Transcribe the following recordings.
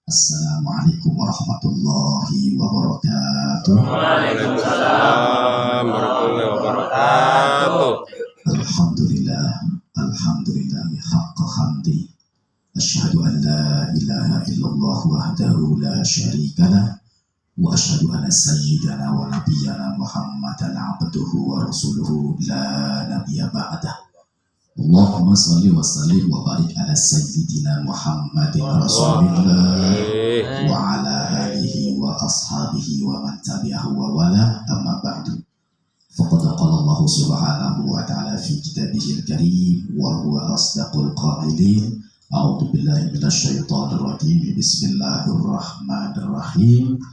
Assalamualaikum warahmatullahi wabarakatuh. Waalaikumsalam warahmatullahi wabarakatuh. Alhamdulillah haqqa hamdi. Asyhadu an la ilaha illallah wahdahu la syarikalah wa asyhadu anna sayyidana wa nabiyyana Muhammadan abduhu wa rasuluhu la nabiyya ba'dah. Allahumma salli wa sallim wa barik ala sayyidina Muhammadin rasulillah wa ala alihi wa ashabihi wa man tabi'ahu wa wala, amma ba'du. Faqad qala Allah subhanahu wa ta'ala fi kitabihil karim wa huwa asdaqul qailin. A'udzu billahi minasy syaithanir rajim. Bismillahirrahmanirrahim.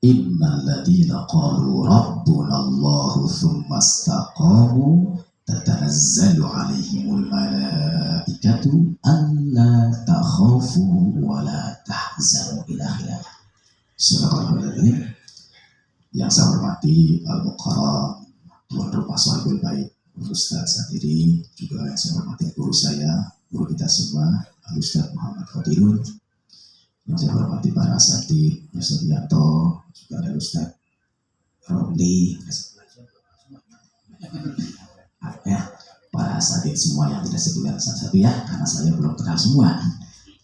Innal ladzina qalu rabbuna Allahu tsumma istaqamu tatanazzalu alaihimul malaikatu alla takhafu wa la tahzanu ila akhirih. Subhanallah. Yang saya hormati Al-Mukarram Tuan Rumah Sahibul Bait Ustaz Sadiri, juga yang saya hormati guru saya, guru kita semua, Ustaz Muhammad Qadirun, yang saya hormati para asatidz, Ustaz Yanto, juga ada Ustaz Romli, ya, para asatidz semua yang tidak sebutkan satu-satu ya, karena saya belum kenal semua.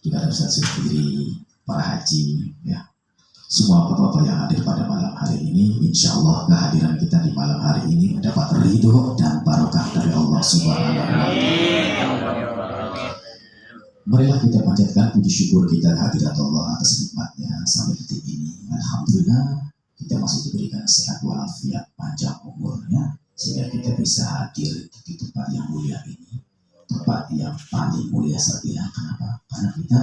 Juga ada Ustaz Sufiri, para haji, ya, semua bapak-bapak yang hadir pada malam hari ini. Insya Allah kehadiran kita di malam hari ini mendapat ridho dan barokah dari Allah Subhanahu wa Ta'ala. Marilah kita panjatkan puji syukur kita kehadirat Allah atas nikmatnya sampai detik ini. Alhamdulillah kita masih diberikan sehat walafiat, panjang umurnya, sehingga kita bisa hadir di tempat yang mulia ini, tempat yang paling mulia saya bilang. Kenapa? Karena kita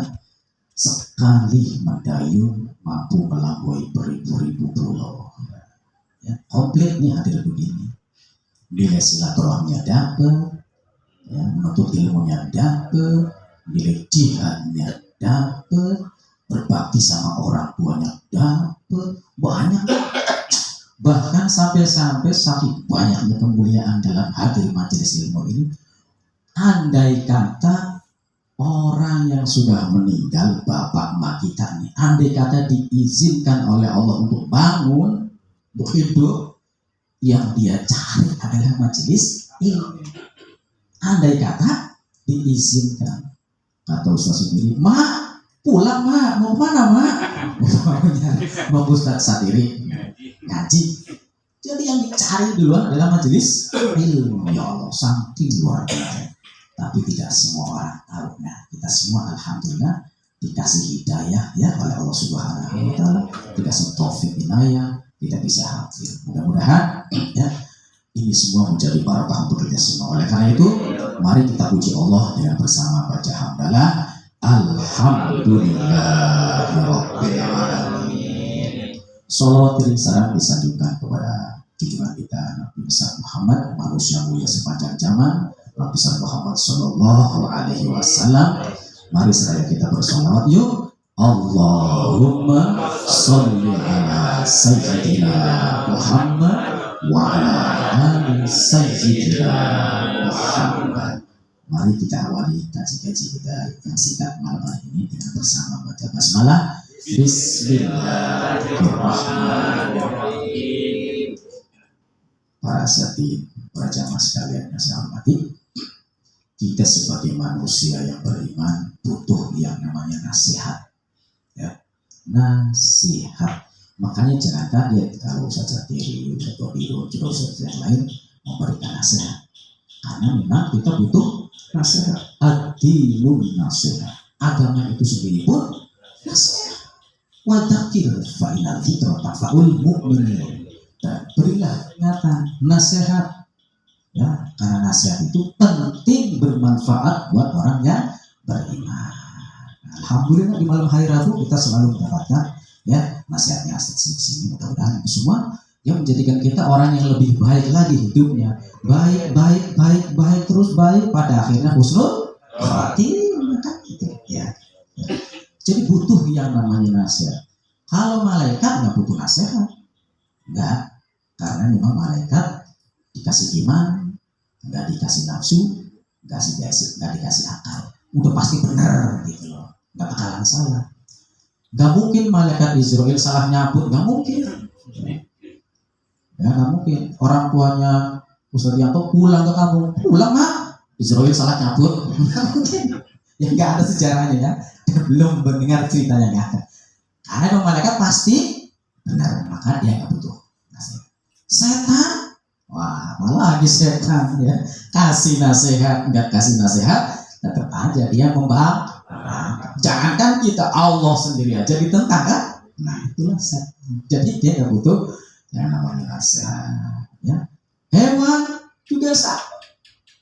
sekali mendayung mampu melampaui beribu-ribu pulau. Ya, komplit nih hadir begini. Nilai silaturahminya dapat, ya, menuntut ilmunya dapat, nilai jihadnya dapat, berbakti sama orang tuanya dapat, banyak. Bahkan sampai-sampai saking banyaknya kemuliaan dalam hadir majelis ilmu ini, andai kata orang yang sudah meninggal, bapak mak kita nih, andai kata diizinkan oleh Allah untuk bangun, untuk hidup, yang dia cari adalah majelis ilmu. Andai kata diizinkan, kata Ustaz sendiri, mak pulang mak, mau mana mak? Mau Ustaz Sadiri ngaji. Jadi yang dicari duluan adalah majelis ilmu. Ya Allah, saking luar biasa. Tapi tidak semua orang tahu. Nah, kita semua alhamdulillah dikasih hidayah ya oleh Allah Subhanahu wa Ta'ala, dikasih taufik inayah, kita bisa hadir. Mudah-mudahan ya ini semua menjadi barakah untuk kita semua. Oleh karena itu, mari kita puji Allah dengan bersama baca hamdalah. Alhamdulillahirabbil alamin. Shalawat dan salam disanjungkan kepada junjungan kita Nabi besar Muhammad, manusia mulia sepanjang zaman, Nabi besar Muhammad sallallahu alaihi wasallam. Mari seraya kita bersolawat yuk. Allahumma sholli ala sayyidina Muhammad wa ala ali sayyidina Muhammad. Mari kita awali kaji-kaji kita yang singkat malam hari ini dengan bersama baca basmalah. Bismillahirrahmanirrahim. Para asatidz, para jamaah sekalian yang saya hormati, kita sebagai manusia yang beriman butuh yang namanya nasihat, ya, nasihat. Makanya jangan kaget kalau Ustaz Satiri, Ustaz Qadirun, juga Ustaz yang lain memberikan nasihat, karena memang kita butuh nasihat. Ad-dinun nasihat, agama itu sendiri pun nasihat. Wa dzakir fa inna dzikra tanfa'ul mu'minin. Dan berilah ingatan, nasihat, ya, karena nasihat itu penting, bermanfaat buat orang yang beriman. Alhamdulillah di malam hari Rabu kita selalu mendapatkan ya nasihatnya Ustaz sini. Mudah-mudahan itu semua yang menjadikan kita orang yang lebih baik lagi hidupnya, baik terus baik, pada akhirnya husnul khatimah, kan gitu ya. Jadi butuh yang namanya nasihat. Kalau malaikat nggak butuh nasihat, nggak, karena memang malaikat dikasih iman, nggak dikasih nafsu, nggak dikasih akal, udah pasti benar gitu loh, nggak bakalan salah. Gak mungkin malaikat Israel salah nyabut, gak mungkin. Ya gak mungkin. Orang tuanya Ustaz Yanto pulang ke kampung, pulang mak, Israel salah nyabut, gak mungkin. Ya gak ada sejarahnya ya. Belum mendengar ceritanya, gak ada. Karena memang malaikat pasti benar, maka dia gak butuh nasihat. Setan, wah malah lagi setan ya, kasih nasihat, nggak kasih nasihat, tetap aja dia membahas. Jangankan kita, Allah sendiri aja ditentang kan? Nah itulah setan. Jadi dia nggak butuh yang namanya nasihat. Ya. Hewan juga sama.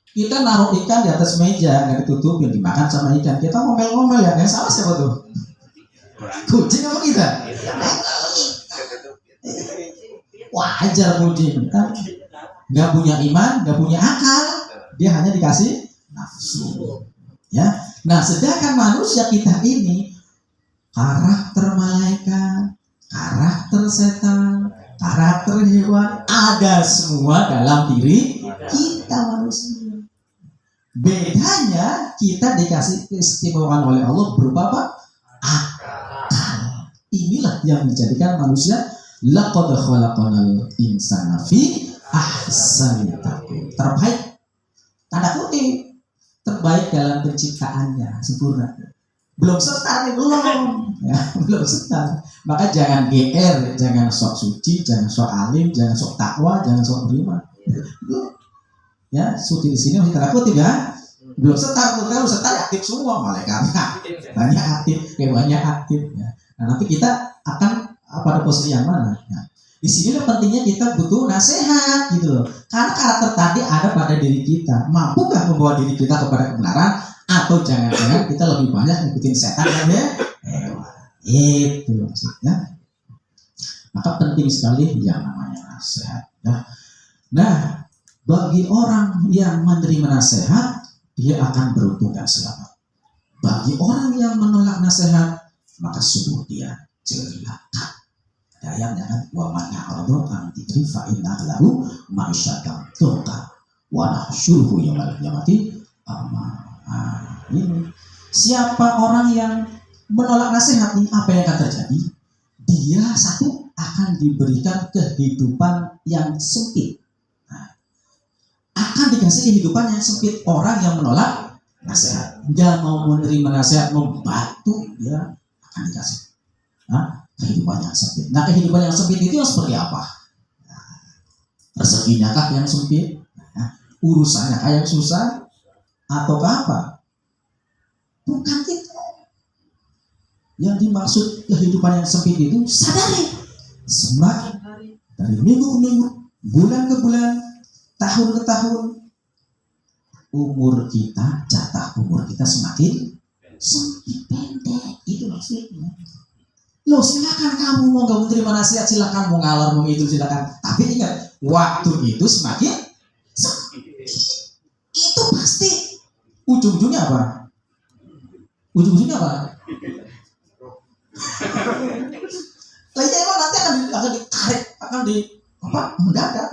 Kita naruh ikan di atas meja, nggak ditutup, yang dimakan sama ikan. Kita ngomel-ngomel ya, yang salah siapa tuh? Kucing apa kita? Wajar kucing kan? Nggak punya iman, nggak punya akal, dia hanya dikasih nafsu. Ya, nah sedangkan manusia kita ini karakter malaikat, karakter setan, karakter hewan ada semua dalam diri kita manusia. Bedanya kita dikasih keistimewaan oleh Allah berupa apa? Akal. Inilah yang menjadikan manusia laqad khalaqnal insana fi ahsani taqwim. Terbaik, tanda kutip, terbaik dalam penciptaannya, sempurna. Belum setar nih, belum ya, belum setar. Maka jangan GR, jangan sok suci, jangan sok alim, jangan sok takwa, jangan sok beriman. Belum. Ya, suci di sini masih tanda kutip ya. Belum setar, kalau setar aktif semua malaikatnya. Banyak aktif, banyak aktif ya. Nah, nanti kita akan pada posisi yang mana? Nah, di sini pentingnya kita butuh nasihat gitu loh. Karena karakter tadi ada pada diri kita. Mampukah membawa diri kita kepada kebenaran, atau jangan-jangan kita lebih banyak ngikutin setan kan ya? Itu maksudnya. Maka penting sekali yang namanya nasihat. Nah, bagi orang yang menerima nasihat, dia akan beruntung dan selamat. Bagi orang yang menolak nasihat, maka sungguh dia celaka. Ada ayatnya kan, wa man ya'radu an dzikri fa inna lahu ma'isyatan dhanka wa nahsyuruhu yaumal qiyamati a'ma. Ini siapa orang yang menolak nasihat ini, apa yang akan terjadi? Dia satu akan diberikan kehidupan yang sempit. Akan dikasih kehidupan yang sempit. Orang yang menolak nasihat, nggak mau menerima nasihat, membantu, ya akan dikasih kehidupan yang sempit. Nah, kehidupan yang sempit itu yang seperti apa? Rezekinya kah yang sempit? Urusannya kah yang susah? Atau apa? Bukan itu. Yang dimaksud kehidupan yang sempit itu, sadari, semakin dari minggu ke minggu, bulan ke bulan, tahun ke tahun, umur kita, jatah umur kita semakin sempit, pendek. Itu maksudnya. Loh, silakan kamu mau gak menerima nasihat, silakan mau ngalor mau itu silakan. Tapi ingat, waktu itu semakin sempit. Itu pasti ujung-ujungnya apa? Ujung-ujungnya apa? Lainnya emang nanti akan ditarik, akan mendadak.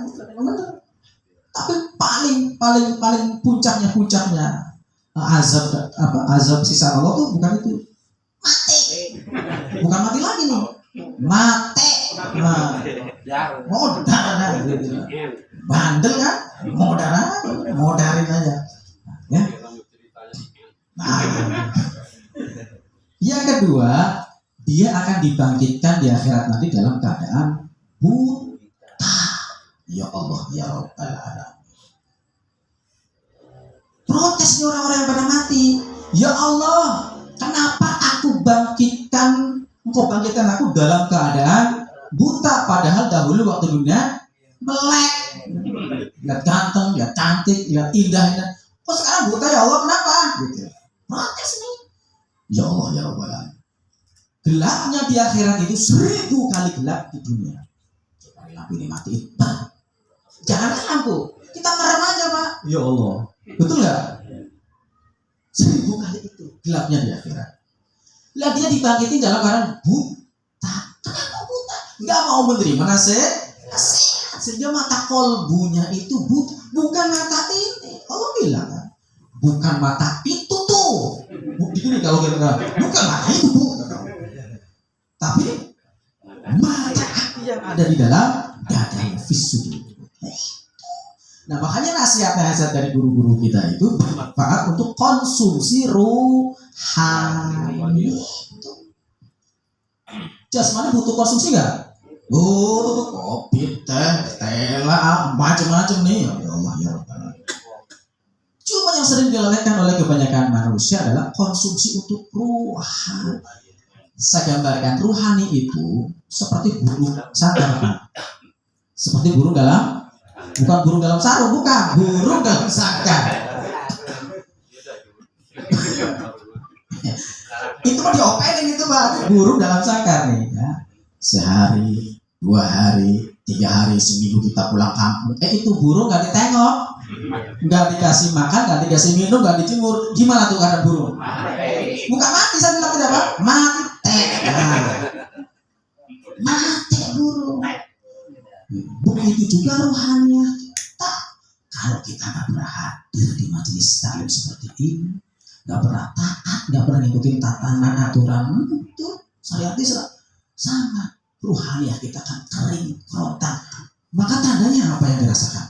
Tapi paling puncaknya azab sisa Allah tuh bukan itu, mati. Bukan mati lagi nih, mati. Mau darah gitu. Bandel kan, mau darin aja ya. Nah, yang kedua, dia akan dibangkitkan di akhirat nanti dalam keadaan buta. Ya Allah, ya Rabbal Alamin. Protesnya orang-orang yang pada mati. Ya Allah, kenapa aku bangkitkan, engkau bangkitkan aku dalam keadaan buta, padahal dahulu waktu dunia melek, lihat ganteng, lihat cantik, lihat indah. Kok sekarang buta ya Allah, kenapa? Gitu. Protes nih. Ya Allah, ya Rabbal Alamin. Gelapnya di akhirat itu 1000 kali gelap di dunia. Coba lampu ini matiin. Jangan lampu, kita merem aja Pak. Ya Allah, betul nggak? 1000 kali itu gelapnya di akhirat. Lihat dia dibangkitin dalam keadaan buta. Kenapa buta? Nggak mau menerima nasihat. Sehingga mata kolbunya itu buta. Bukan mata ini. Allah bilang kan, bukan mata itu tuh. Begini kalau kita bukan mata itu. tapi mata api yang ada di dalam dada fisudur. Nah makanya nasihat-nasihat dari guru-guru kita itu bermanfaat untuk konsumsi ruhani. Jasmani butuh konsumsi nggak? Butuh kopi, teh, tela, macam-macam nih. Ya Allah ya Rabbal. Cuma yang sering dilalaikan oleh kebanyakan manusia adalah konsumsi untuk ruhani. Saya gambarkan ruhani itu seperti burung sangkar. Seperti burung dalam, bukan burung dalam sarung, bukan burung dalam sangkar. Itu mah diomelin itu Pak, burung dalam sangkar nih ya. Sehari, 2 hari, 3 hari, seminggu kita pulang kampung. Itu burung gak ditengok, gak dikasih makan, gak dikasih minum, gak dijemur. Gimana tuh keadaan burung? Bukan mati, saya bilang tidak Pak, mati. Mati burung. Begitu juga ruhani kita. Kalau kita gak pernah hadir di majelis taklim seperti ini, gak pernah taat, gak pernah ngikutin tatanan aturan itu syariat Islam, sama ruhani kita kan kering, kerontang. Maka tandanya apa yang dirasakan?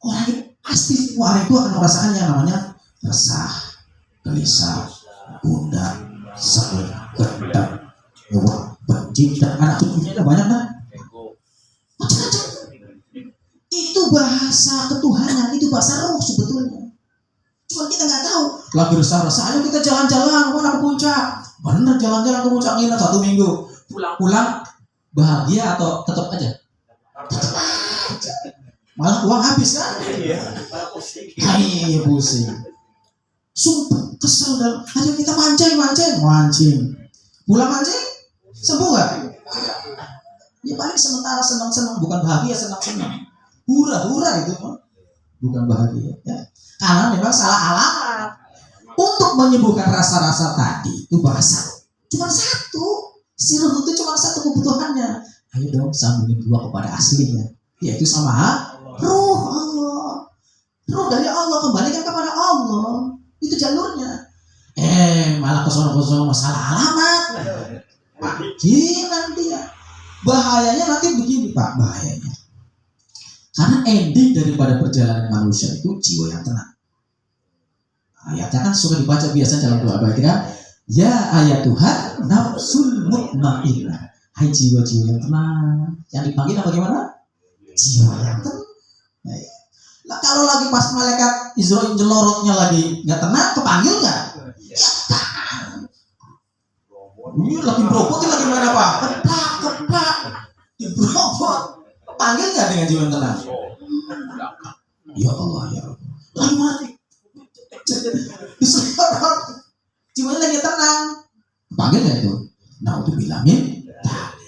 Orang itu pasti semua orang itu akan merasakan yang namanya resah, gelisah, gundah, sakit, gendam, benci, dan anak cucunya ada banyak kan? Macam-macam. Itu bahasa ketuhanan, itu bahasa roh sebetulnya. Cuma kita nggak tahu. Lagi resah-resah, ayo kita jalan-jalan mana ke puncak. Bener jalan-jalan ke puncak nginep 1 minggu. Pulang-pulang bahagia atau tetap aja? Tetap aja. Malah uang habis kan? Iya, pusing. Sumpah, kesel dan ayo kita mancing. Pulang mancing, sembuh nggak? Ya paling sementara senang-senang, bukan bahagia senang-senang. Hura-hura itu bukan bahagia ya. Karena memang salah alamat. Untuk menyembuhkan rasa-rasa tadi itu bahasa cuma satu. Sirup itu cuma satu kebutuhannya. Ayo dong sambungin 2 kepada aslinya, yaitu sama ruh Allah. Ruh dari Allah kembalikan kepada Allah. Itu jalurnya. Malah kesono-kesono masalah alamat. Makin nanti ya. Bahayanya nanti begini Pak, bahayanya. Karena ending daripada perjalanan manusia itu jiwa yang tenang. Ayatnya kan suka dibaca biasa dalam doa kan? Ya ayat Tuhan nafsul mutmainnah. Hai jiwa-jiwa yang tenang. Yang dipanggil apa gimana? Jiwa yang tenang. Nah, kalau lagi pas malaikat Israil jelorotnya lagi nggak tenang, kepanggil nggak? Ya kan. Ini lagi berobotin lagi mana Pak? Keplak. Diberobot. Panggil nggak dengan jiwa yang tenang? Ya Allah ya Allah. Lagi mati. Disorot. Jiwanya lagi tenang. Panggil nggak itu? Nah untuk bilangin.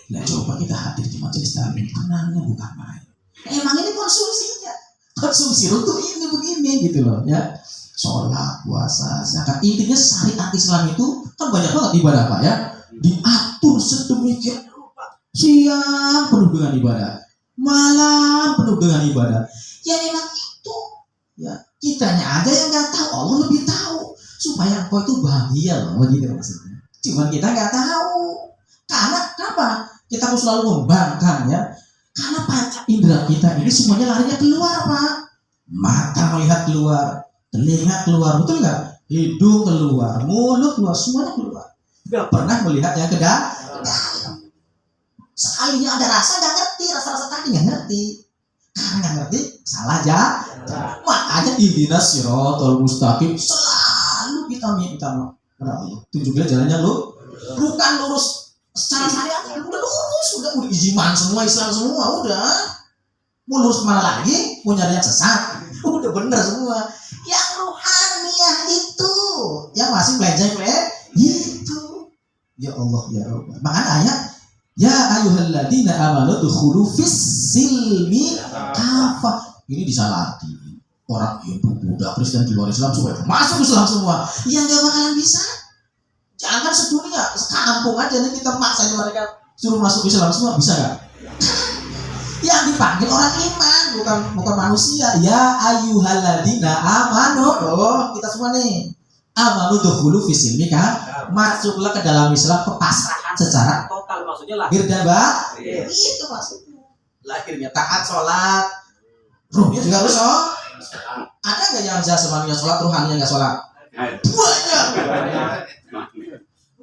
Nah coba kita hadir di majelis taklim, tenangnya bukan main. Emang ini konsumsinya. Konsumsi untuk ini begini gitu loh ya. Sholat, puasa, zakat. Intinya syariat Islam itu kan banyak banget ibadah Pak ya. Diatur sedemikian rupa. Siang penuh dengan ibadah, malam penuh dengan ibadah. Ya memang itu. Ya kitanya aja yang nggak tahu, Allah lebih tahu. Supaya engkau itu bahagia loh, begitu maksudnya. Cuman kita nggak tahu. Karena kenapa? Kita harus selalu membangkang ya. Karena panca indera kita ini semuanya larinya keluar Pak. Mata melihat keluar, telinga keluar, betul nggak? Hidung keluar, mulut keluar, semuanya keluar. Nggak pernah melihat yang ke dalam. Sekalinya ada rasa nggak ngerti, rasa-rasa tadi nggak ngerti. Karena nggak ngerti, salah aja. Makanya ihdinas siratal mustaqim selalu kita minta tunjuklah jalannya lu. Bukan lurus secara syariat, udah lurus, udah iman semua, Islam semua, udah. Mau lurus kemana lagi? Mau nyari yang sesat? Udah bener semua. Yang ruhaniyah itu, yang masih belajar itu. Ya Allah ya Allah. Makanya ayat ya ayyuhalladzina amanu dukhulu fis-silmi kafah. Ini disalahin. Orang Hindu, Buddha, Kristen di luar Islam supaya masuk Islam semua. Ya nggak bakalan bisa. Jangan sedunia, sekampung aja nih kita maksa mereka suruh masuk Islam semua, bisa nggak? Yang dipanggil orang iman, bukan manusia. Ya ayyuhalladzina amanu. Oh, kita semua nih. Amanu dukhulu fis-silmi kan? Masuklah ke dalam Islam, kepasrahan secara total, maksudnya lahir lahir dan batin. Itu maksudnya. Lahirnya taat sholat, ruhnya juga harus Ada nggak yang jasmaninya sholat, ruhaninya nggak sholat? Banyak.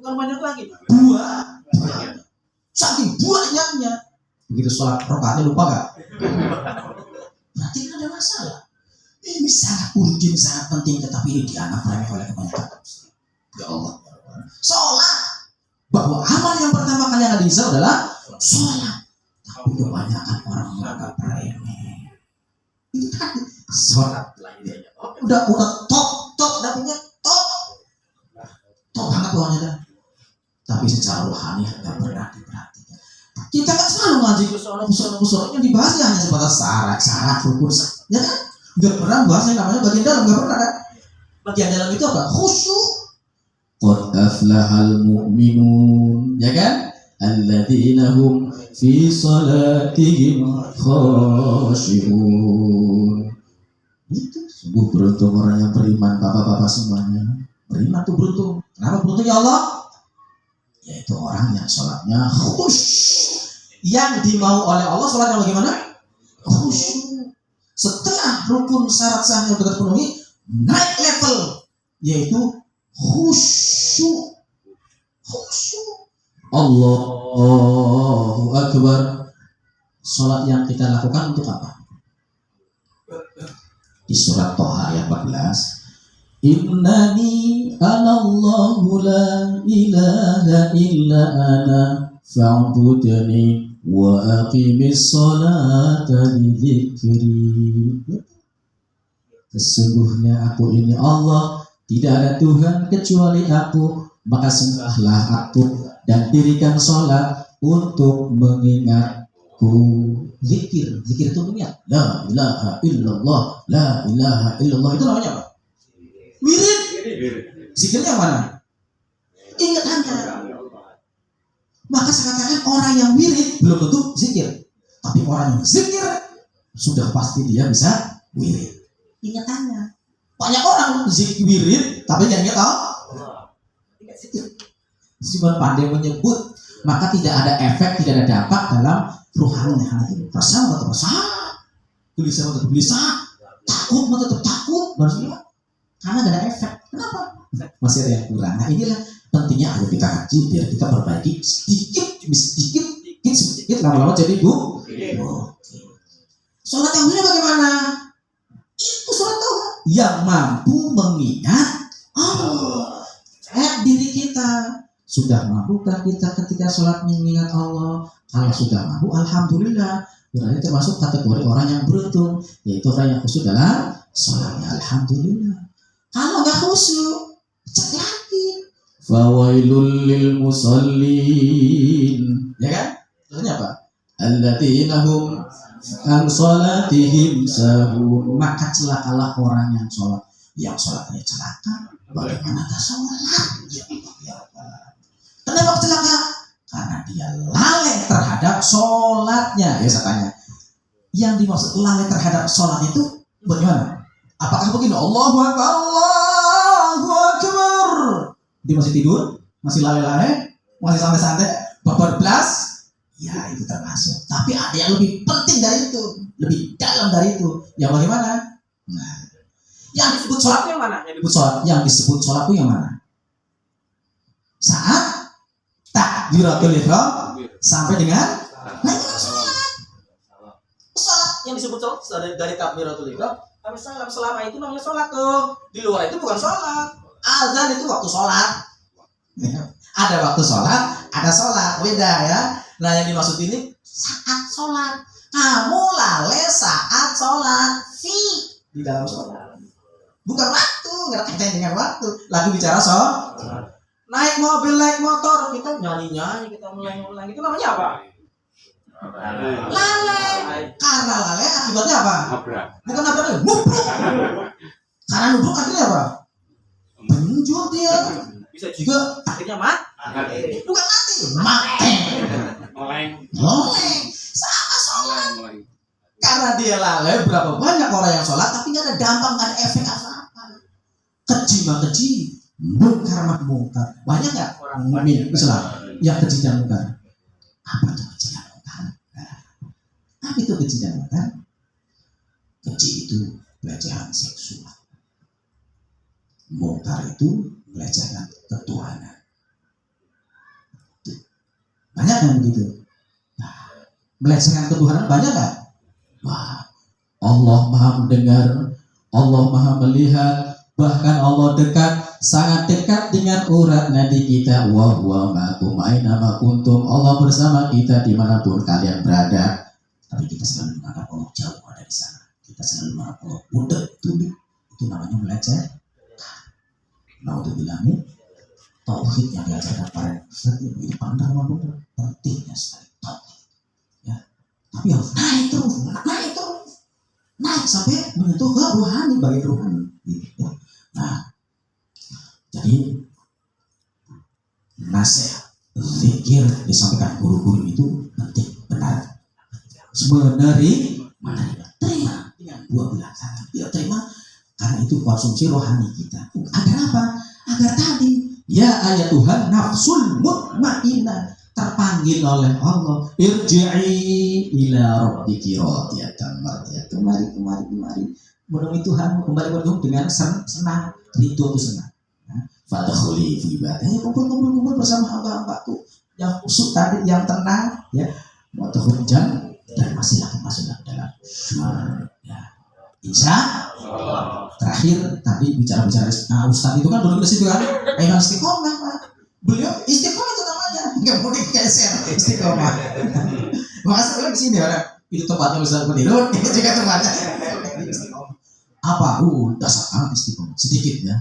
bukan banyak lagi. Banyak. Saking banyaknya. Begitu sholat rokaatnya lupa nggak? Berarti kan ada masalah. Ini sangat urgent, sangat penting, tetapi ini dianggap remeh oleh kebanyakan. Ya Allah. Sholat. Bahwa amal yang pertama kali yang dihisab adalah sholat. Tapi kebanyakan orang menganggap remeh. Itu kan sholat lainnya. Udah top dapetnya top banget doanya dah. Tapi secara rohani nggak pernah diperhatikan. Kita kan selalu ngaji usul yang dibahas hanya sebatas syarat rukun, ya kan? Nggak pernah bahas yang namanya bagian dalam, nggak pernah kan? Bagian dalam itu apa? Khusyuk. Qad aflahal mu'minun, ya kan? Alladzina hum fi salatihim khashi'un. Itu sungguh beruntung orang yang beriman, bapak-bapak semuanya. Beriman tuh beruntung. Kenapa beruntung ya Allah? Yaitu orang yang sholatnya khusyuk. Yang dimau oleh Allah sholatnya bagaimana? Khusyuk. Setelah rukun syarat sahnya sudah terpenuhi, naik level, yaitu khusyuk. Allahu Akbar. Sholat yang kita lakukan untuk apa? Di surat Toha ayat 14, Innani anallahu la ilaha illa ana fa'budni wa aqimis salata li dzikri. Sesungguhnya aku ini Allah, tidak ada Tuhan kecuali aku, maka sembahlah aku dan dirikan sholat untuk mengingatku. Zikir itu mengingat. La ilaha illallah, la ilaha illallah. Itu namanya apa? Wirid. Zikirnya yang mana? Ingatannya. Maka saya katakan orang yang wirid belum tentu zikir. Tapi orang yang zikir sudah pasti dia bisa wirid. Ingatannya. Banyak orang zikir wirid tapi jangan ingat ingat zikir. Cuma pandai menyebut, maka tidak ada efek, tidak ada dampak dalam ruhaninya hati. Rasa tetap rasa, gelisah tetap gelisah, takut tetap takut, maksudnya karena tidak ada efek. Kenapa? Masih ada yang kurang. Nah inilah pentingnya ayo kita kaji biar kita perbaiki sedikit demi sedikit lama-lama jadi sholat yang benar bagaimana? Itu sholat Tuhan yang mampu mengingat diri kita. Sudah mampukah kita ketika sholat mengingat Allah? Kalau sudah mampu, alhamdulillah. Berarti termasuk kategori orang yang beruntung, yaitu orang yang khusyuk dalam sholatnya. Alhamdulillah. Kalau nggak khusyuk, cek lagi. Fawailul lil musallin, ya kan? Terusnya apa? Alladzina hum an sholatihim sahun. Maka celakalah orang yang sholat. Yang sholatnya celaka, bagaimana tak sholat? Ya Allah. Kenapa celaka? Karena dia lalai terhadap sholatnya. Ya saya tanya, yang dimaksud lalai terhadap sholat itu bagaimana? Apakah begini? Allahu Akbar, Allahu Akbar. Dia masih tidur, masih lalai-lalai, masih santai-santai, bablas. Ya itu termasuk. Tapi ada yang lebih penting dari itu, lebih dalam dari itu. Yang bagaimana? Nah, yang disebut sholat yang mana? Yang disebut sholat itu yang mana? Saat takbiratul ihram sampai dengan sholat yang disebut sholat dari takbiratul ihram sampai salam, selama itu namanya sholat tuh. Di luar itu bukan sholat. Azan itu waktu sholat. Ada waktu sholat, ada sholat, beda ya. Nah yang dimaksud ini saat sholat. Kamu lalai saat sholat di dalam sholat. Bukan waktu, nggak kaitan dengan waktu. Lagi bicara sholat. Naik mobil, naik motor, kita nyanyi-nyanyi, kita mulai-mulai. Itu namanya apa? Lalai. Karena lalai akibatnya apa? Bukan nabrak, nubruk. Karena nubruk akhirnya apa? Benjut dia. Bisa juga akhirnya mati. Bukan mati, mati. Loleng. Sama sholat. Karena dia lalai, berapa banyak orang yang sholat tapi nggak ada dampak, nggak ada efek apa-apa. Keji mah keji, mungkar mah mungkar. Banyak nggak orang mukmin Islam? yang keji dan mungkar. Apa itu keji dan mungkar? Apa itu keji dan mungkar? Keji itu pelecehan seksual. Mungkar itu pelecehan ketuhanan. Banyak yang begitu. Nah, melecehkan ketuhanan banyak kan? Wah, Allah Maha mendengar, Allah Maha melihat, bahkan Allah dekat, sangat dekat dengan urat nadi kita. Wa huwa ma'akum aina ma kuntum. Allah bersama kita dimanapun kalian berada. Tapi kita selalu menganggap Allah jauh ada di sana. Kita selalu menganggap Allah budak tuli. Itu namanya melecehkan. Nah, untuk bilangnya tauhid yang diajarkan para ustaz itu dipandang sama pentingnya sekali tauhid. Ya, tapi harus naik terus, naik sampai menyentuh ke rohani, bagian rohani. Gitu, ya. Nah, jadi nasihat, zikir disampaikan guru-guru itu penting, benar. Menerima, terima dengan dua belah tangan. Tidak terima karena itu konsumsi rohani kita. Agar apa? Agar tadi ya ayat Tuhan nafsul mutmainnah terpanggil oleh Allah, irji'i ila rabbiki radiyatan mardiyah. Kemari. Menemui Tuhan, kembali bertemu dengan senang, ridho itu senang. Fadkhuli fi ibadati, kumpul bersama hamba-hambaku yang khusyuk tadi, yang tenang, ya. Wa tahujjan dan masih lagi masuk dalam surga. Insya Allah. Terakhir tadi bicara Ustaz itu kan duduk di situ kan, emang istiqomah Pak. Beliau istiqomah itu namanya, nggak boleh geser istiqomah. Masa di sini orang itu tempatnya Ustaz Penirut, itu juga tempatnya istiqomah. Apa? Dasar amat istiqomah. Sedikit ya.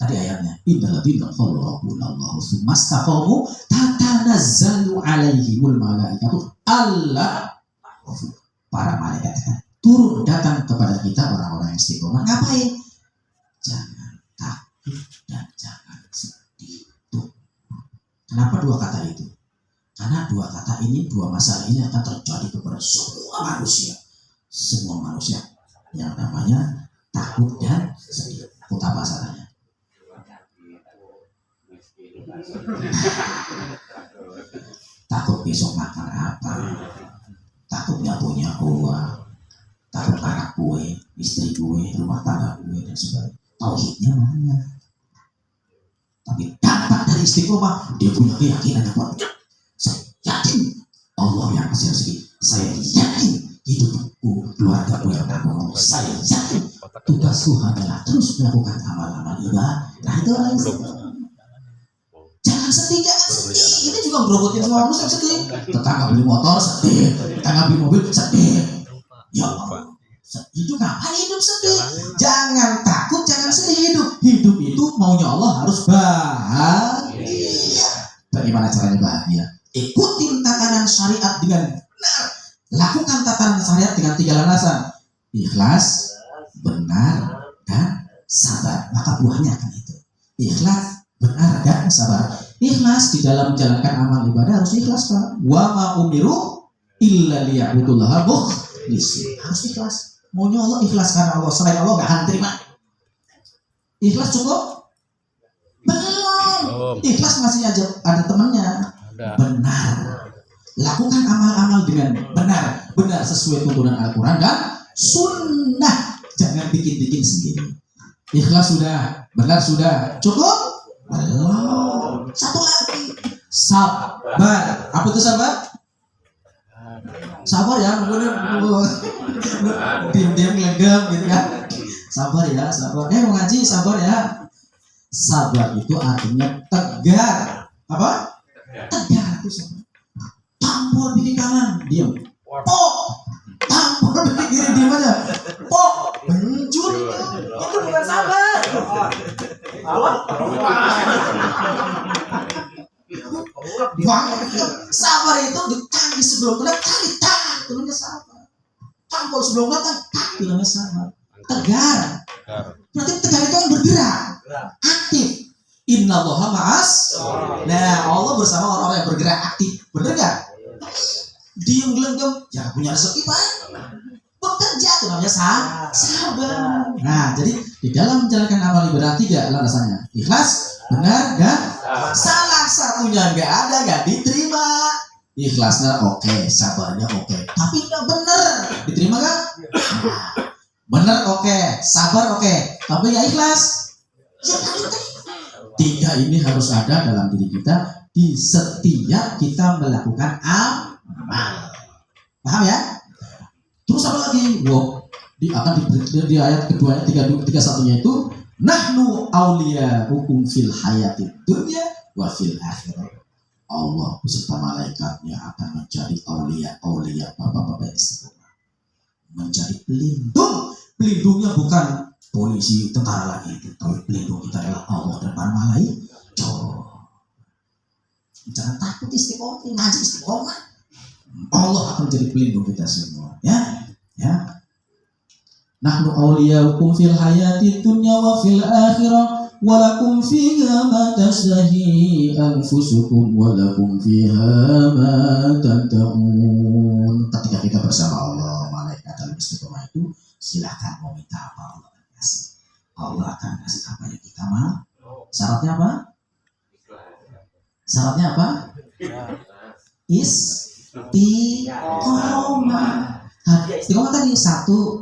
Tadi ayatnya, innal ladzina qalu rabbuna Allah tsumma istaqamu tatanazzalu alaihimul malaikatu alla para malaikat kan turun datang kepada kita orang-orang yang istiqomah. Ngapain? Jangan takut dan jangan sedih. Tuh. Kenapa dua kata itu? Karena dua kata ini, dua masalah ini akan terjadi kepada semua manusia. Semua manusia yang namanya takut dan sedih. Apa masalahnya? Takut besok makan apa? Takut gak punya uang, takut anak gue, istri gue, rumah tangga gue dan sebagainya. Tauhidnya mana? Tapi dampak dari istiqomah, dia punya keyakinan yang kuat. Saya yakin Allah yang kasih rezeki. Saya yakin hidupku, keluarga gue yang tanggung. Saya yakin tugasku adalah terus melakukan amal-amal ibadah. Nah itu orang istiqomah. Jangan sedih. Ini juga berobotin semua manusia sedih. Tetangga beli motor sedih, tetangga beli mobil sedih. Ya Allah, hidup ngapain hidup sedih? Jangan takut, jangan sedih hidup. Hidup itu maunya Allah harus bahagia. Bagaimana caranya bahagia? Ikutin tatanan syariat dengan benar. Lakukan tatanan syariat dengan 3 landasan: ikhlas, benar, dan sabar. Maka buahnya akan itu. Ikhlas, benar, dan sabar. Ikhlas di dalam menjalankan amal ibadah harus ikhlas Pak. Wa ma umiru illa liya'budullaha mukhlishin. Harus ikhlas. Maunya Allah ikhlas karena Allah. Selain Allah gak akan terima. Ikhlas cukup? Belum. Ikhlas masih aja ada temannya. Benar. Lakukan amal-amal dengan benar. Benar sesuai tuntunan Al-Quran dan sunnah. Jangan bikin-bikin sendiri. Ikhlas sudah, benar sudah, cukup? Belum. Satu lagi, sabar. Apa itu sabar? Sabar ya, diam-diam ngelegam gitu kan. Sabar ya, sabar. Mau ngaji, sabar ya. Sabar itu artinya tegar. Apa? Tegar itu sabar. Tampol bikin kanan, diam. Pok. Tampol bikin kiri, diam aja. Pok. Benjut. Itu bukan sabar. Sabar itu ditangis sebelum kena tarik bilangnya sabar. Tampol sebelum datang bilangnya sabar. Tegar. Berarti tegar itu kan bergerak, aktif. Innallaha ma'as. Nah, Allah bersama orang-orang yang bergerak aktif. Bener gak? Diem gelenggam, jangan punya rezeki Pak. Bekerja itu namanya sabar. Nah, jadi di dalam menjalankan amal ibadah 3 landasannya: ikhlas, benar, dan salah Ngakunya nggak ada, nggak diterima. Ikhlasnya oke, sabarnya oke, tapi nggak bener, diterima nggak? Bener oke, sabar oke, tapi ya ikhlas. Ya, tiga ini harus ada dalam diri kita di setiap kita melakukan amal. Paham ya? Terus apa lagi? Wow, di ayat kedua, tiga satunya itu nahnu auliya hukum fil hayati dunya wa fil akhirah. Allah beserta malaikatnya akan menjadi aulia bapak-bapak istiqomah, menjadi pelindung. Pelindungnya bukan polisi, tentara lagi, tapi pelindung kita adalah Allah dan para malaikat. Jangan takut istiqomah, ngaji istiqomah. Allah akan menjadi pelindung kita semua, ya. Nahnu awliyaukum fil hayati dunya wa fil akhirah walakum fiha ma tashtahi anfusukum walakum fiha ma tad'un. Ketika kita bersama Allah, malaikat dalam istiqomah itu, silakan mau minta apa Allah akan kasih. Allah akan kasih apa yang kita mau. Syaratnya apa? Syaratnya apa? Istiqomah. Istiqomah tadi satu,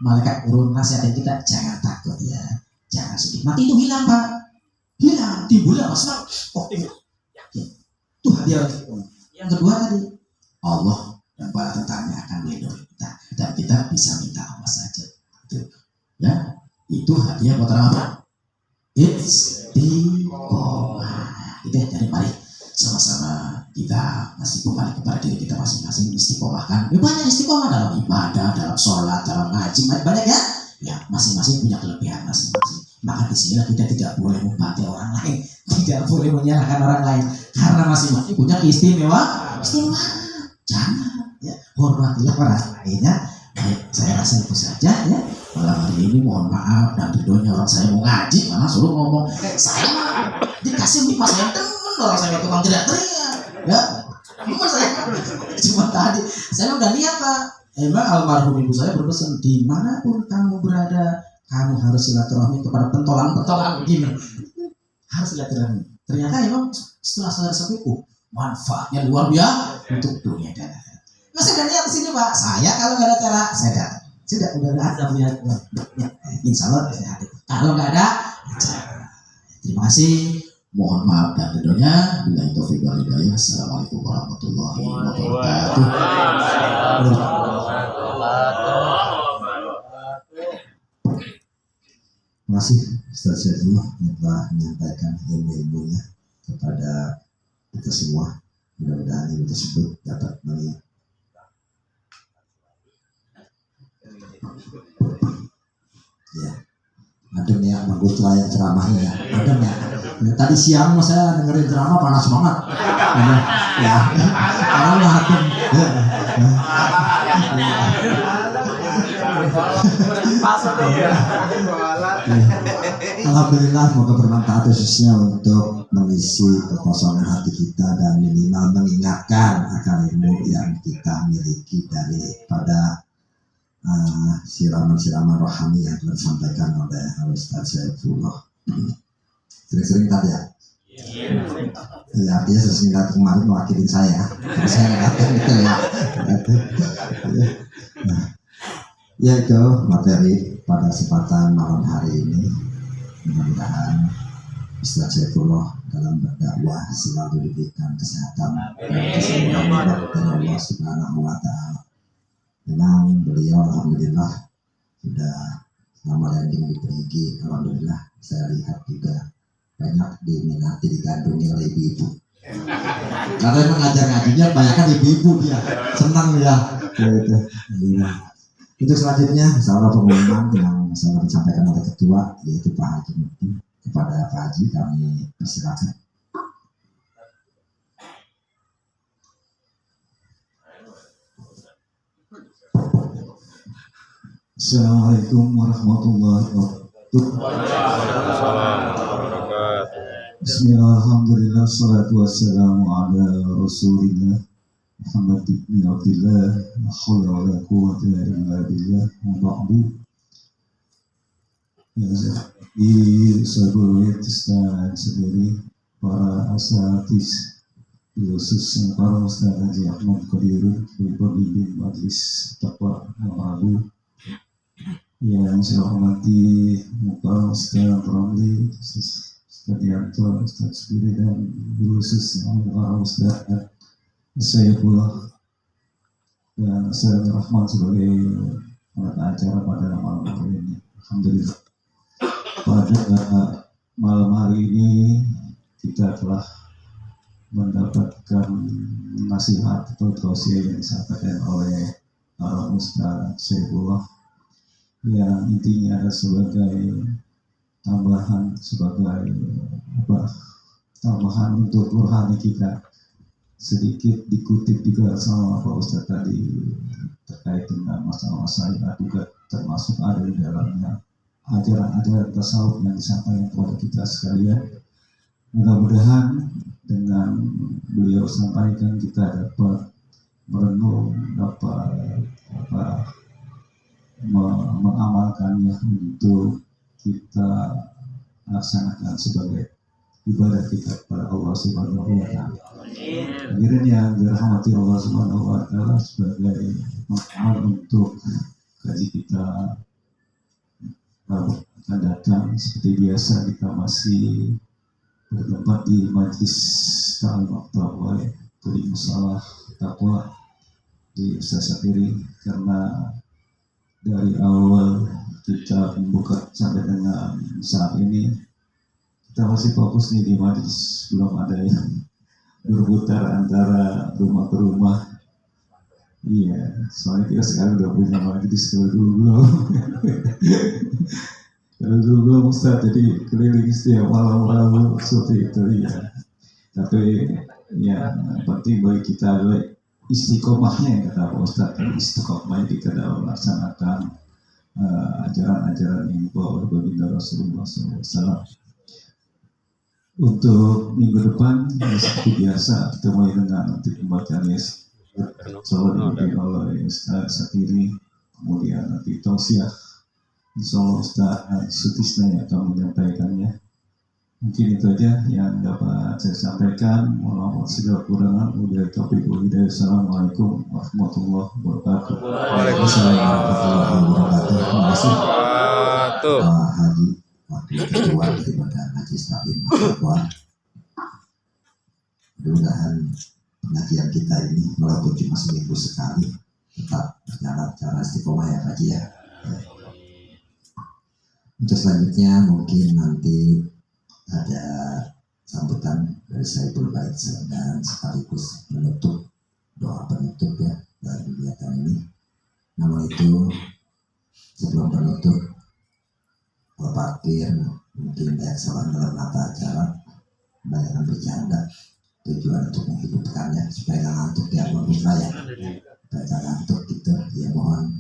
malaikat turun nasihatin kita, jangan takut ya, jangan sedih. Mati itu hilang Pak, hilang, timbulnya senang. Oh yakin, itu hadiah. Yang kedua tadi, Allah dan para tentaranya akan melindungi kita dan kita bisa minta apa saja. Itu, ya, itu hadiah buat orang apa? Istiqomah. Itu ya, jadi mari sama-sama kita masih kembali kepada diri kita masing-masing, istiqomahkan. Banyak istiqomah dalam ibadah, dalam sholat, dalam ngaji, banyak ya. Ya, masing-masing punya kelebihan masing-masing. Maka di sini kita tidak boleh membantai orang lain, tidak boleh menyalahkan orang lain, karena masing-masing punya istimewa. Jangan, ya, hormatilah orang lainnya. Baik, saya rasa itu saja ya. Malam hari ini mohon maaf dan tentunya orang saya mau ngaji malah suruh ngomong, saya dikasih lima saya orang saya tukang teriak-teriak, ya. Saya cuma tadi, saya udah lihat Pak. Emang almarhum ibu saya berpesan, dimanapun kamu berada, kamu harus silaturahmi kepada pentolan-pentolan begini. Harus silaturahmi. Ternyata emang setelah saya sepi, manfaatnya luar biasa untuk dunia dan akhirat. Masih udah lihat sini Pak. Saya kalau nggak ada cara, saya datang. Sudah udah ada punya, ya, insya Allah saya ada. Kalau nggak ada, cara. Terima kasih. Mohon maaf dan tentunya bila taufiq wal hidayah. Assalamualaikum warahmatullahi wabarakatuh. Terima kasih Ustaz Syaifullah yang telah menyampaikan ilmu-ilmunya kepada kita semua. Mudah-mudahan ilmu tersebut dapat ya, adem ya, bagus lah yang ceramahnya ya, adem ya. Tadi siang saya dengerin ceramah panas banget. Ya, Allah adem. Alhamdulillah, semoga bermanfaat khususnya untuk mengisi kekosongan hati kita dan minimal mengingatkan akan ilmu yang kita miliki daripada siraman-siraman rohani yang telah disampaikan oleh Ustaz Syaifullah. Sering-sering tadi ya? Ya, artinya sering datang kemarin mewakilin saya. Terus saya nggak datang gitu ya. Nah, ya itu materi pada kesempatan malam hari ini. Mudah-mudahan Ustaz Syaifullah dalam berdakwah selalu diberikan kesehatan dan kesembuhan dari Allah Subhanahu wa Ta'ala. Memang beliau alhamdulillah sudah selama landing di Perigi, alhamdulillah saya lihat juga banyak diminati, digandungi oleh ibu-ibu. Karena memang ngajar ngajinya banyak kan ibu-ibu dia, senang ya. Gitu. Untuk selanjutnya, insyaallah pengumuman yang sangat disampaikan oleh ketua yaitu Pak Haji Mukti. Kepada Pak Haji kami persilakan. Assalamualaikum warahmatullahi wabarakatuh. Bismillah, alhamdulillah, salatu wassalamu ala rasulillah Muhammad ibn Abdillah, la hawla wa la quwwata illa billah, wa ba'du. Ya, di seluruh Ustaz sendiri para asatidz, khususnya para Ustaz Haji Ahmad Qadirun, pembimbing Majelis Taqwa Al-Abu, yang saya hormati para Ustaz Ramli, Ustaz Yanto, Ustaz Suri, dan khususnya para Ustaz Sayyidullah dan Ustaz Rahman sebagai penata acara pada malam hari ini. Alhamdulillah, pada malam hari ini kita telah mendapatkan nasihat atau tausiah yang disampaikan oleh para Ustaz Sayyidullah, yang intinya ada sebagai tambahan, sebagai tambahan untuk rohani kita. Sedikit dikutip juga sama Pak Ustaz tadi terkait dengan masalah-masalah yang juga termasuk ada di dalamnya ajaran-ajaran tasawuf yang disampaikan kepada kita sekalian. Mudah-mudahan dengan beliau sampaikan kita dapat merenung, dapat mengamalkannya untuk kita laksanakan sebagai ibadah kita kepada Allah Subhanahu wa Ta'ala. Hadirin yang dirahmati Allah Subhanahu wa Ta'ala, sebagai pengamal untuk kaji kita akan datang, seperti biasa kita masih bertempat di Majlis Ta'lim Taqwa di Musalah Taqwa di Ustaz Sapiri, karena dari awal kita membuka sampai dengan saat ini kita masih fokus nih di majlis, belum ada yang berputar antara rumah ke rumah. Iya, soalnya kita sekarang udah punya majlis, kalau dulu belum Ustaz, jadi keliling setiap malam-malam seperti itu ya. Tapi ya penting bagi kita adalah istiqomahnya, yang kata Pak Ustaz, istiqomah kita dalam melaksanakan ajaran-ajaran yang dibawa oleh baginda Rasulullah SAW. Untuk minggu depan seperti biasa kita mulai dengan nanti pembacaan salawat dipimpin oleh Ustaz Sapiri, kemudian nanti tausiah insyaallah Ustaz Sutisna yang akan menyampaikannya. Mungkin itu aja yang dapat saya sampaikan. Mohon maaf segala kekurangan. Assalamualaikum warahmatullahi wabarakatuh. Waalaikumsalam warahmatullahi wabarakatuh. Terima kasih. Haji Wakil Ketua daripada Majelis Ta'lim Taqwa. Mudah-mudahan pengajian kita ini walaupun cuma seminggu sekali tetap berjalan secara istiqomah ya Haji ya. Untuk selanjutnya mungkin nanti ada sambutan dari Saiful Bait dan sekaligus menutup, doa penutup ya dari kegiatan ini. Namun itu sebelum penutup, Pak Pakir mungkin banyak salah dalam mata acara, banyak yang bercanda, tujuan untuk menghidupkannya supaya nggak ngantuk ya pemirsa ya, supaya nggak ngantuk gitu ya. Mohon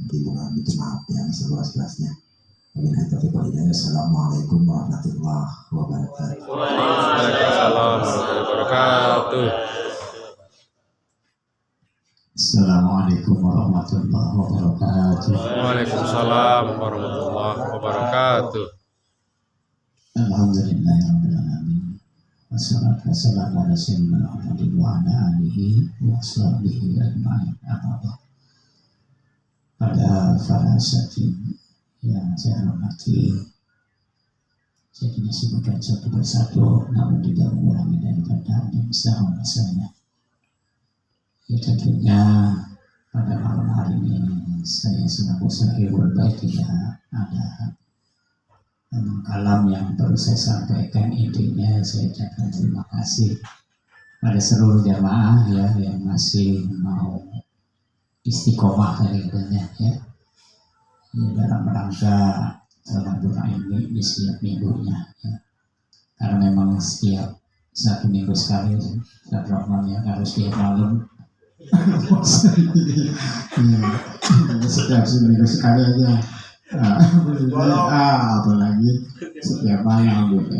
itu maaf yang seluas-luasnya. Assalamualaikum warahmatullahi wabarakatuh. Waalaikumsalam warahmatullahi wabarakatuh. Assalamualaikum warahmatullahi wabarakatuh. Waalaikumsalam warahmatullahi wabarakatuh. Alhamdulillahirabbil alamin. Wassalatu wassalamu ala sayyidina Muhammadin wa ala alihi wa sahbihi ajma'in. Pada para asatidz yang saya hormati, saya tidak sebutkan satu persatu, namun tidak mengurangi daripada masalah-masalahnya. Ya tentunya pada malam hari ini saya selaku Saiful Bait tidak ada kalam yang perlu saya sampaikan. Intinya saya ucapkan terima kasih pada seluruh jamaah ya yang masih mau istiqomah dari ya. Dalam rangka salat doa ini di setiap minggunya ya. Karena memang setiap satu minggu sekali Ustaz Rahman yang harus tiap malam setiap seminggu sekali aja apalagi setiap malam gitu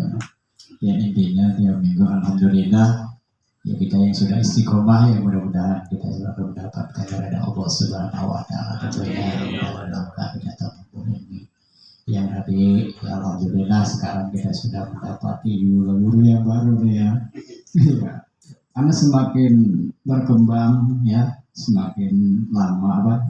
ya. Intinya tiap minggu alhamdulillah ya, kita yang sudah istiqomah ya mudah-mudahan kita selalu mendapatkan dari Allah Subhanahu wa Ta'ala tentunya dalam kegiatan ini. Yang tadi ya alhamdulillah sekarang kita sudah mendapati guru yang baru nih ya. karena semakin berkembang ya, semakin lama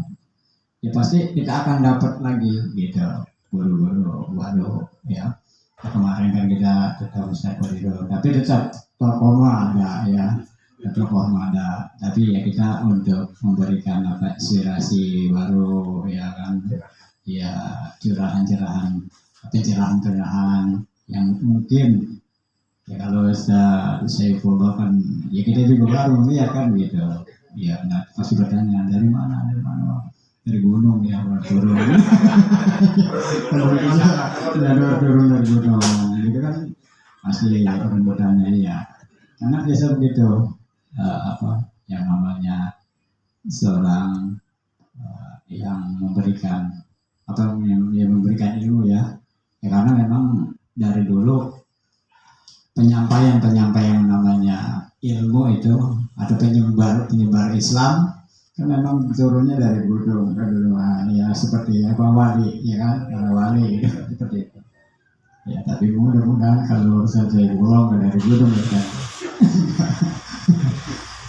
ya pasti kita akan dapat lagi gitu guru-guru baru ya. Kemarin kan kita tetap Ustaz Koridor, tapi tetap tokoh ada ya, tokoh ada, tapi ya kita untuk memberikan inspirasi baru ya kan, ya pencerahan yang mungkin ya kalau saya Saifullah kan ya kita juga baru ya kan gitu ya. Nah pasti bertanya dari mana dari gunung ya, turun turun dari gunung gitu kan, pasti orang bertanya ya, karena biasa begitu yang namanya seorang yang memberikan yang memberikan ilmu ya, karena memang dari dulu penyampaian namanya ilmu itu atau penyebar Islam kan memang turunnya dari gunung kan dulu ya, seperti wali ya kan, wali gitu, seperti itu ya. Tapi mudah-mudahan kalau saya pulang dari gunung ya kan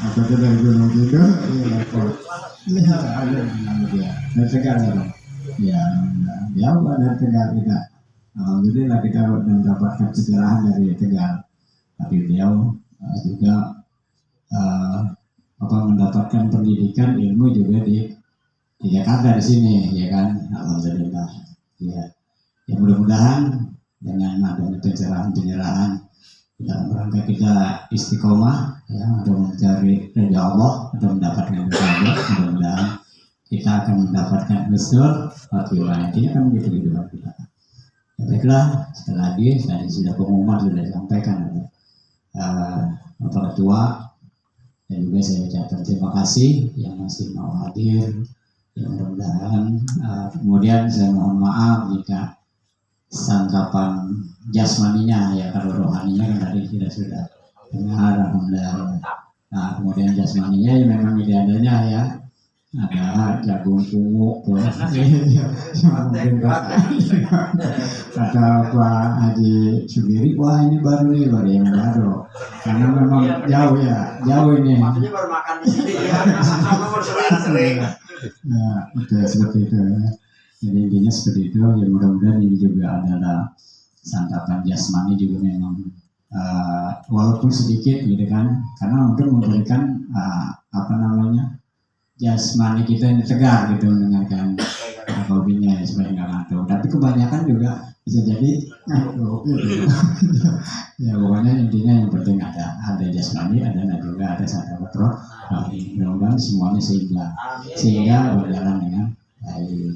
atau dari gunung gitu ya ada dia dari Tegal ya dari Tegal kita alhamdulillah kita mendapatkan pencerahan dari Tegal, tapi beliau juga mendapatkan pendidikan ilmu juga di Jakarta di sini ya kan, alhamdulillah ya. Ya mudah-mudahan dengan adanya pencerahan dalam rangka kita istiqomah ya, untuk mencari ridha Allah, untuk mendapatkan ridha Allah, mudah-mudahan kita akan mendapatkan husnul khotimah. Ini kan begitu kita. Ya, baiklah, sekali lagi tadi sudah pengumuman sudah disampaikan oleh Bapak Ketua. Dan juga saya ucapkan terima kasih yang masih mau hadir. Ya, mudah-mudahan kemudian saya mohon maaf jika santapan jasmaninya ya, kalau rohaninya kan tadi kita sudah dengar alhamdulillah. Nah kemudian jasmaninya ya memang ide adanya ya, ada jagung pungu tuh mungkin kata Pak Haji Subiri, wah ini baru yang baru karena memang jauh ini maksudnya baru makan di sini ya, sama sering nah itu seperti itu ya. Jadi intinya seperti itu ya, mudah-mudahan ini juga adalah santapan jasmani juga memang walaupun sedikit gitu kan, karena untuk memberikan jasmani kita yang tegar gitu mendengarkan hobinya ya, supaya nggak ngantuk. Tapi kebanyakan juga bisa jadi ngantuk gitu. Ya pokoknya intinya yang penting ada jasmani, ada santapan roh. Mudah-mudahan semuanya sehingga berjalan dengan baik.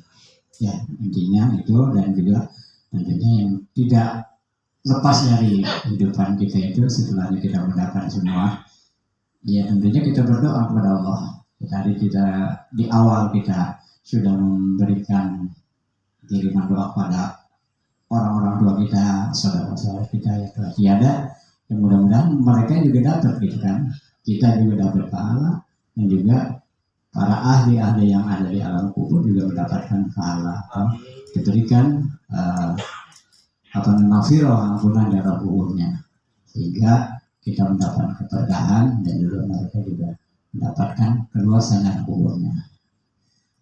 Ya intinya itu, dan juga tentunya yang tidak lepas dari kehidupan kita itu setelahnya kita mendapat semua ya, tentunya kita berdoa kepada Allah. Tadi kita di awal kita sudah memberikan kiriman doa pada orang-orang tua kita, saudara-saudara kita yang telah tiada, yang mudah-mudahan mereka juga dapat gitu kan, kita juga dapat pahala, dan juga para ahli-ahli yang ada di alam kubur juga mendapatkan pahala, diberikan maghfirah, ampunan dari kuburnya, sehingga kita mendapatkan keberkahan, dan juga mereka juga mendapatkan keluasan kuburnya.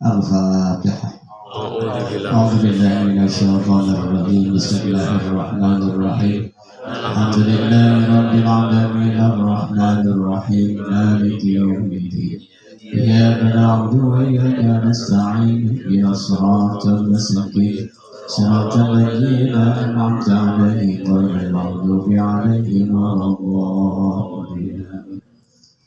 Al-Fatihah. A'udzu billahi minasyaitonir rajim. Bismillahirrahmanirrahim. Alhamdulillahi rabbil alamin arrahmanir rahim maliki yaumiddin. Iyyaka na'budu wa iyyaka nasta'in. Ihdinas siratal mustaqim. Siratal ladzina an'amta 'alaihim ghairil maghdubi 'alaihim waladdallin.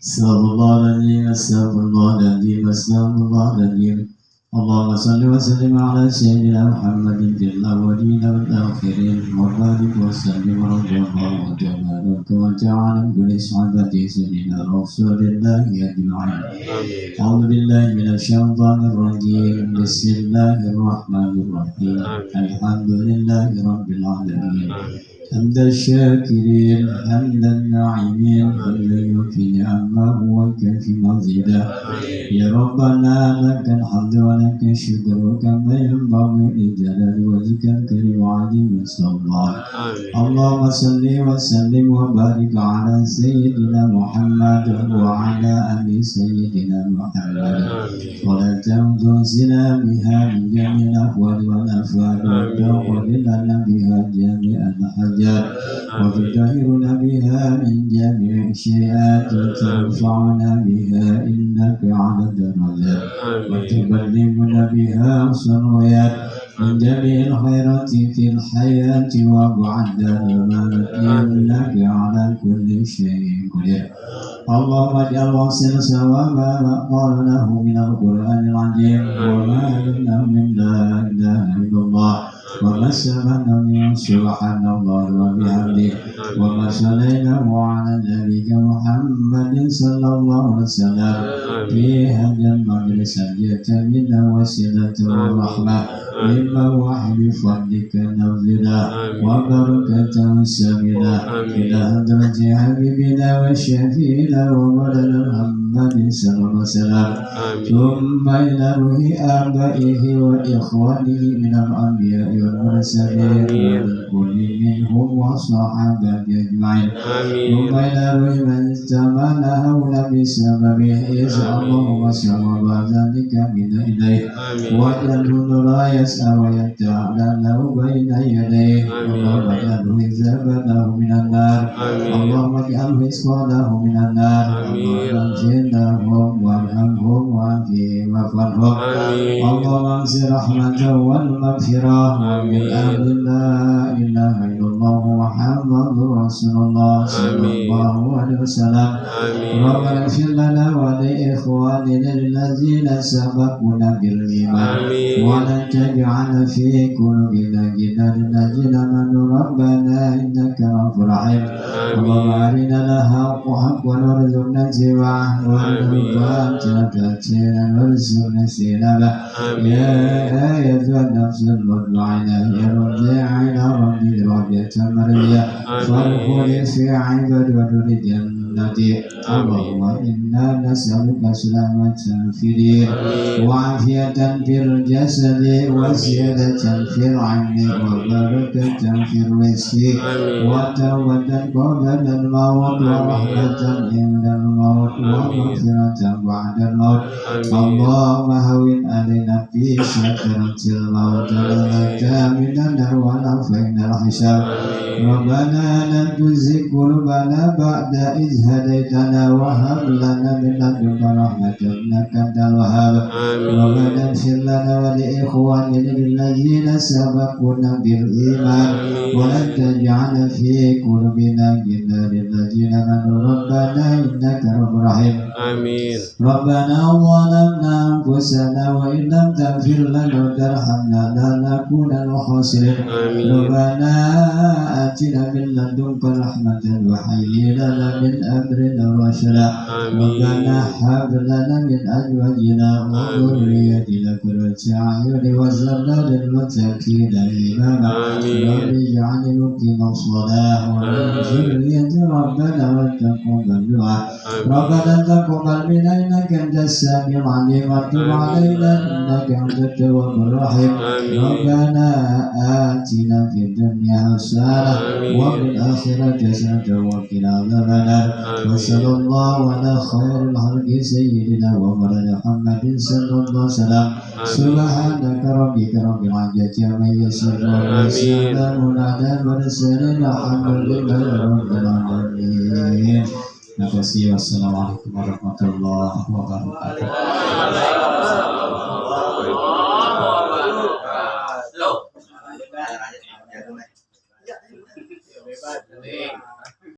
Astagfirullahaladzim. Allahumma salli wa sallim ala sayyidina Muhammadin fil awwalin wal akhirin wa barik wa sallim radhiyallahu ta'ala an kulli sahabati sayyidina Rasulillahi ajma'in. A'udzu billahi minasyaitonir rajim. Bismillahirrahmanirrahim. Alhamdulillahi rabbil alamin. حمد الشاكرين حمد الناعمين حمدا يوفي نعمه ويكفي مزيدا يا ربنا لك الحمد ولك الشكر كما ينبغي لجلال وجهك الكريم وعظيم سلطانك اللهم صل وسلم وبارك على سيدنا محمد وعلى ال سيدنا محمد ولا تنزلنا بها من جميع الاحوال والافعال وتغفر لنا بها جميع الحاجات وتطهرنا بها من جميع الشيئات وترفعنا بها انك على الدرجات وتبلغنا بها الصلوات من جميع الخيرات في الحياة وبعد الممات إنك على كل شيء قدير اللهم اجعل واصل ثواب ما قال له من القرآن العظيم وما علمناه من لا إله إلا الله وما سمعنا من سبحان الله وبحمده وما صليناه على نبيك محمد صلى الله عليه وسلم في هذا المجلس جئت منا وسيلة ورحمة مما وحي بفضلك نزلا وبركة سبيلا إلى حضرة حبيبنا وشفينا وولد محمد صلى الله عليه وسلم ثم إلى روح آبائه وإخوانه من الأنبياء والمرسلين والكل منهم والصحابة أجمعين ثم إلى روح من استمعنا هؤلاء بسببه اللهم صل ذلك من إليه واجعله لا يسعى ويتعلى بين يديه اللهم اجعله زبده من النار اللهم اجعله إسقاطه من النار اللهم انجنهم وارحمهم وعافهم واغفرهم اللهم انزل رحمة والمغفرة ومن أهل لا إله إلا الله محمد رسول الله صلى الله عليه وسلم ربنا اغفر لنا ولإخواننا الذين سبقونا بالإيمان ولا تجعل في قلوبنا غلا للذين آمنوا ربنا إنك رؤوف رحيم اللهم أرنا الحق حقا وارزقنا اتباعه وأرنا الباطل باطلا وارزقنا اجتنابه يا أيتها النفس المطمئنة ارجعي إلى ربك راضية مرضية فادخلي في عبادي وادخلي جنتي اللهم إنا نسألك سلامة في الدين وعافية في الجسد وزيادة في العلم وبركة في الرزق وتوبة قبل الموت ورحمة عند الموت ومغفرة بعد الموت اللهم هون علينا في سكرة الموت لك من النار ونفعنا الحساب ربنا لا تزغ قلوبنا بعد إذ هديتنا وهب لنا من لدنك رحمة إنك أنت الوهاب ربنا اغفر لنا ولإخواننا الذين سبقونا بالإيمان ولا تجعل في قلوبنا غلا للذين آمنوا ربنا إنك رؤوف رحيم ربنا ظلمنا أنفسنا وإن لم تغفر لنا وترحمنا لنكونن من الخاسرين ربنا آتنا من لدنك رحمة وهيئ لنا من أمرنا رشدا ربنا هب لنا من أزواجنا وذريتنا قرة أعين واجعلنا للمتقين إماما رب اجعلني مقيم الصلاة ومن ذريتي ربنا وتقبل دعاء ربنا تقبل منا إنك أنت السميع العليم وتب علينا إنك أنت التواب الرحيم ربنا آتنا في الدنيا حسنة وفي الآخرة حسنة وقنا عذاب النار وصلى الله على خير الخلق سيدنا ومولانا محمد صلى الله عليه وسلم سبحانك ربك رب العزة عما يصفون وسلام على المرسلين الحمد لله رب العالمين. Terima kasih. Wassalamualaikum warahmatullahi wabarakatuh.